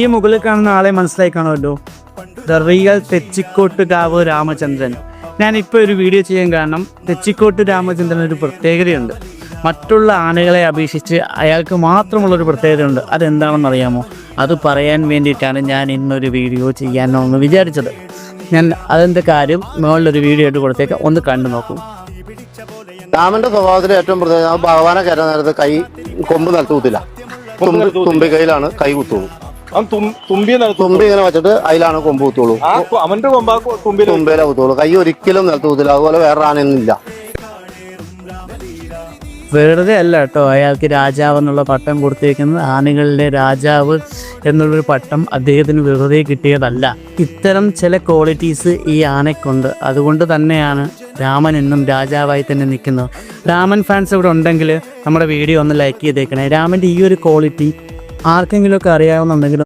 ഈ മുകളിൽ കാണുന്ന ആളെ മനസ്സിലായി കാണുമല്ലോ, ദ റിയൽ തെച്ചിക്കോട്ടുകാവ് രാമചന്ദ്രൻ. ഞാനിപ്പോൾ ഒരു വീഡിയോ ചെയ്യാൻ കാരണം തെച്ചിക്കോട്ട് രാമചന്ദ്രൻ ഒരു പ്രത്യേകതയുണ്ട്. മറ്റുള്ള ആനകളെ അപേക്ഷിച്ച് അയാൾക്ക് മാത്രമുള്ളൊരു പ്രത്യേകതയുണ്ട്. അതെന്താണെന്ന് അറിയാമോ? അത് പറയാൻ വേണ്ടിയിട്ടാണ് ഞാൻ ഇന്നൊരു വീഡിയോ ചെയ്യാനൊന്ന് വിചാരിച്ചത്. ഞാൻ അതിൻ്റെ കാര്യം മുകളിലൊരു വീഡിയോ ആയിട്ട് കൊടുത്തേക്ക് ഒന്ന് കണ്ടു നോക്കൂ. രാമന്റെ സ്വഭാവത്തിൽ ഏറ്റവും പ്രത്യേകത ഭഗവാനെ കയറ്റാൻ നേരത്ത് കൈ കൊമ്പ് നിലത്ത് കുത്തില്ല, തുമ്പി കൈയിലാണ് കൈ കുത്തുള്ളൂ. തുമ്പി ഇങ്ങനെ വെച്ചിട്ട് അതിലാണ് കൊമ്പ് കുത്തുള്ളൂ, തുമ്പയിലെ കുത്തുള്ളൂ. കൈ ഒരിക്കലും നിലത്ത് കുത്തില്ല. അതുപോലെ വേറെ ആനയൊന്നും ഇല്ല. വെറുതെ അല്ല കേട്ടോ അയാൾക്ക് രാജാവ് എന്നുള്ള പട്ടം കൊടുത്തിരിക്കുന്നത്. ആനകളുടെ രാജാവ് എന്നുള്ളൊരു പട്ടം അദ്ദേഹത്തിന് വെറുതെ കിട്ടിയതല്ല. ഇത്തരം ചില ക്വാളിറ്റീസ് ഈ ആനയ്ക്കുണ്ട്. അതുകൊണ്ട് തന്നെയാണ് രാമൻ എന്നും രാജാവായി തന്നെ നിൽക്കുന്നത്. രാമൻ ഫാൻസ് ഇവിടെ ഉണ്ടെങ്കിൽ നമ്മുടെ വീഡിയോ ഒന്ന് ലൈക്ക് ചെയ്തേക്കണേ. രാമൻ്റെ ഈ ഒരു ക്വാളിറ്റി ആർക്കെങ്കിലുമൊക്കെ അറിയാവുന്നുണ്ടെങ്കിൽ